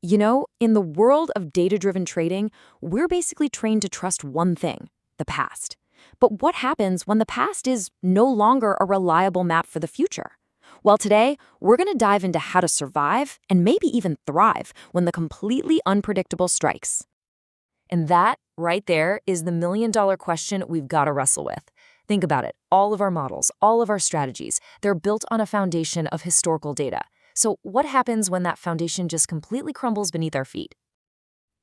You know, in the world of data-driven trading, we're basically trained to trust one thing, the past. But what happens when the past is no longer a reliable map for the future? Well, today, we're going to dive into how to survive and maybe even thrive when the completely unpredictable strikes. And that, right there, is the million-dollar question we've got to wrestle with. Think about it. All of our models, all of our strategies, they're built on a foundation of historical data. So what happens when that foundation just completely crumbles beneath our feet?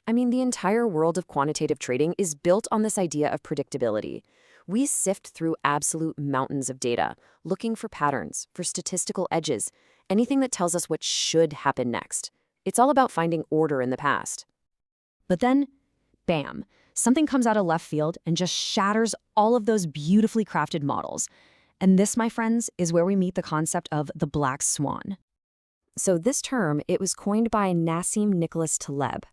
I mean, the entire world of quantitative trading is built on this idea of predictability. We sift through absolute mountains of data, looking for patterns, for statistical edges, anything that tells us what should happen next. It's all about finding order in the past. But then, bam, something comes out of left field and just shatters all of those beautifully crafted models. And this, my friends, is where we meet the concept of the Black Swan. So this term, it was coined by Nassim Nicholas Taleb.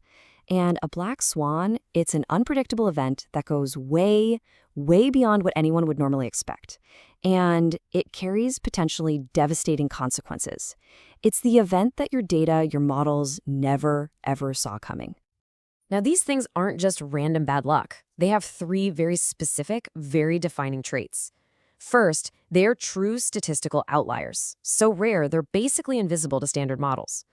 And a black swan, it's an unpredictable event that goes way, way beyond what anyone would normally expect. And it carries potentially devastating consequences. It's the event that your data, your models never, ever saw coming. Now, these things aren't just random bad luck. They have three very specific, very defining traits. First, they are true statistical outliers, so rare they're basically invisible to standard models.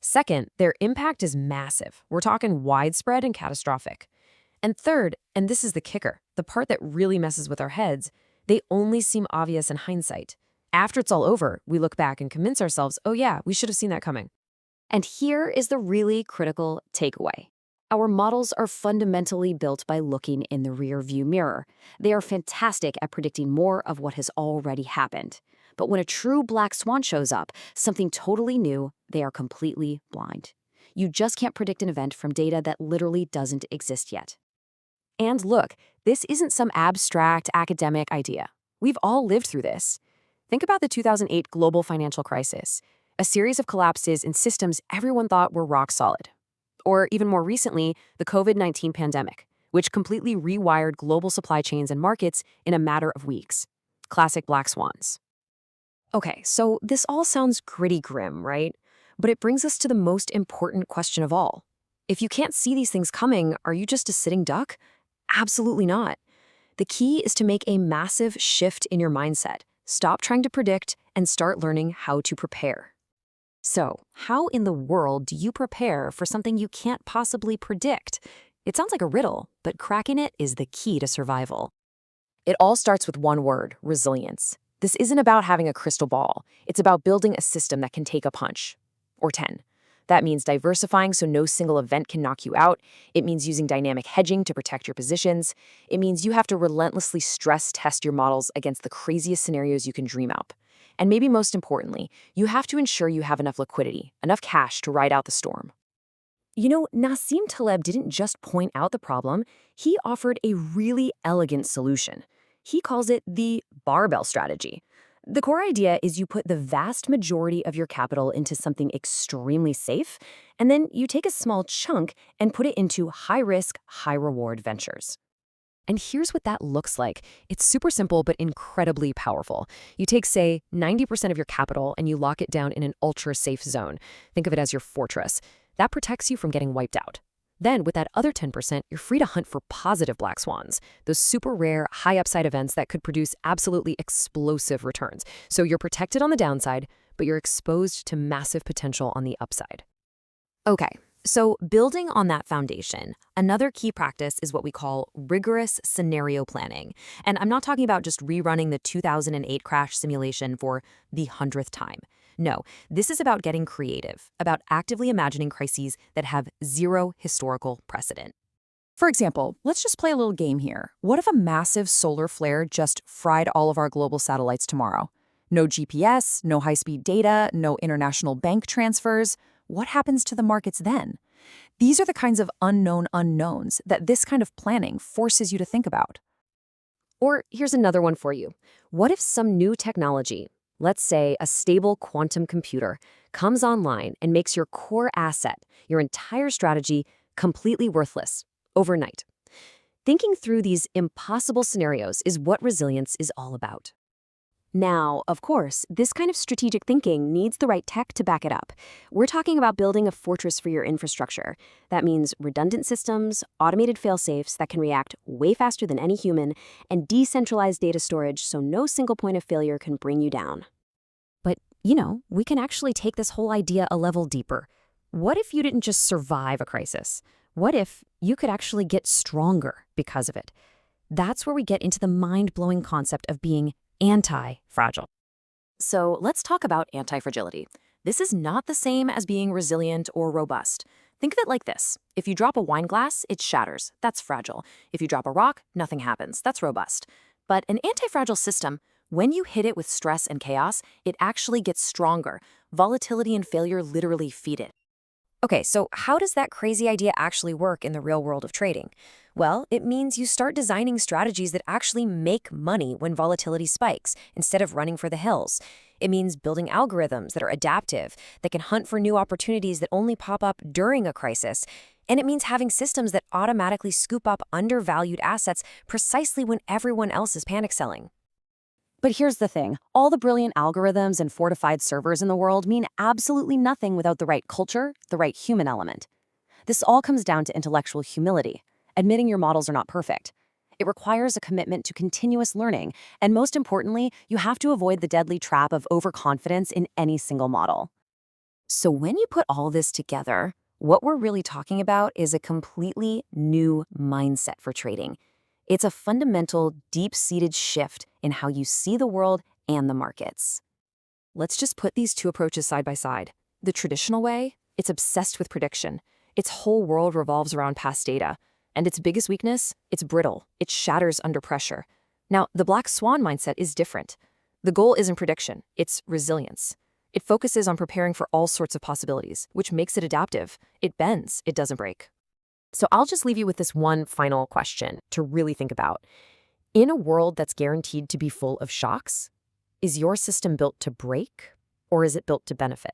Second, their impact is massive. We're talking widespread and catastrophic. And third, and this is the kicker, the part that really messes with our heads, they only seem obvious in hindsight. After it's all over, we look back and convince ourselves, oh yeah, we should have seen that coming. And here is the really critical takeaway. Our models are fundamentally built by looking in the rear-view mirror. They are fantastic at predicting more of what has already happened. But when a true black swan shows up, something totally new, they are completely blind. You just can't predict an event from data that literally doesn't exist yet. And look, this isn't some abstract academic idea. We've all lived through this. Think about the 2008 global financial crisis, a series of collapses in systems everyone thought were rock solid. Or even more recently, the COVID-19 pandemic, which completely rewired global supply chains and markets in a matter of weeks. Classic black swans. Okay, so this all sounds pretty grim, right? But it brings us to the most important question of all. If you can't see these things coming, are you just a sitting duck? Absolutely not. The key is to make a massive shift in your mindset. Stop trying to predict and start learning how to prepare. So, how in the world do you prepare for something you can't possibly predict? It sounds like a riddle, but cracking it is the key to survival. It all starts with one word, resilience. This isn't about having a crystal ball. It's about building a system that can take a punch. Or 10. That means diversifying so no single event can knock you out. It means using dynamic hedging to protect your positions. It means you have to relentlessly stress test your models against the craziest scenarios you can dream up. And maybe most importantly, you have to ensure you have enough liquidity, enough cash to ride out the storm. You know, Nassim Taleb didn't just point out the problem, he offered a really elegant solution. He calls it the barbell strategy. The core idea is you put the vast majority of your capital into something extremely safe, and then you take a small chunk and put it into high-risk, high-reward ventures. And here's what that looks like. It's super simple, but incredibly powerful. You take, say, 90% of your capital and you lock it down in an ultra-safe zone. Think of it as your fortress. That protects you from getting wiped out. Then, with that other 10%, you're free to hunt for positive black swans, those super rare, high-upside events that could produce absolutely explosive returns. So you're protected on the downside, but you're exposed to massive potential on the upside. Okay. So building on that foundation, another key practice is what we call rigorous scenario planning. And I'm not talking about just rerunning the 2008 crash simulation for the 100th time. No, this is about getting creative, about actively imagining crises that have zero historical precedent. For example, let's just play a little game here. What if a massive solar flare just fried all of our global satellites tomorrow? No GPS, no high-speed data, no international bank transfers. What happens to the markets then? These are the kinds of unknown unknowns that this kind of planning forces you to think about. Or here's another one for you. What if some new technology, let's say a stable quantum computer, comes online and makes your core asset, your entire strategy, completely worthless overnight? Thinking through these impossible scenarios is what resilience is all about. Now, of course, this kind of strategic thinking needs the right tech to back it up. We're talking about building a fortress for your infrastructure. That means redundant systems, automated fail-safes that can react way faster than any human, and decentralized data storage so no single point of failure can bring you down. But, we can actually take this whole idea a level deeper. What if you didn't just survive a crisis? What if you could actually get stronger because of it? That's where we get into the mind-blowing concept of being anti-fragile. So let's talk about anti-fragility. This is not the same as being resilient or robust. Think of it like this. If you drop a wine glass, it shatters. That's fragile. If you drop a rock, nothing happens. That's robust. But an anti-fragile system, when you hit it with stress and chaos, it actually gets stronger. Volatility and failure literally feed it. Okay, so how does that crazy idea actually work in the real world of trading? Well, it means you start designing strategies that actually make money when volatility spikes, instead of running for the hills. It means building algorithms that are adaptive, that can hunt for new opportunities that only pop up during a crisis. And it means having systems that automatically scoop up undervalued assets precisely when everyone else is panic selling. But here's the thing. All the brilliant algorithms and fortified servers in the world mean absolutely nothing without the right culture, the right human element. This all comes down to intellectual humility, admitting your models are not perfect. It requires a commitment to continuous learning, and most importantly, you have to avoid the deadly trap of overconfidence in any single model. So when you put all this together, what we're really talking about is a completely new mindset for trading. It's a fundamental, deep-seated shift in how you see the world and the markets. Let's just put these two approaches side by side. The traditional way, it's obsessed with prediction. Its whole world revolves around past data. And its biggest weakness, it's brittle. It shatters under pressure. Now, the Black Swan mindset is different. The goal isn't prediction, it's resilience. It focuses on preparing for all sorts of possibilities, which makes it adaptive. It bends, it doesn't break. So I'll just leave you with this one final question to really think about. In a world that's guaranteed to be full of shocks, is your system built to break or is it built to benefit?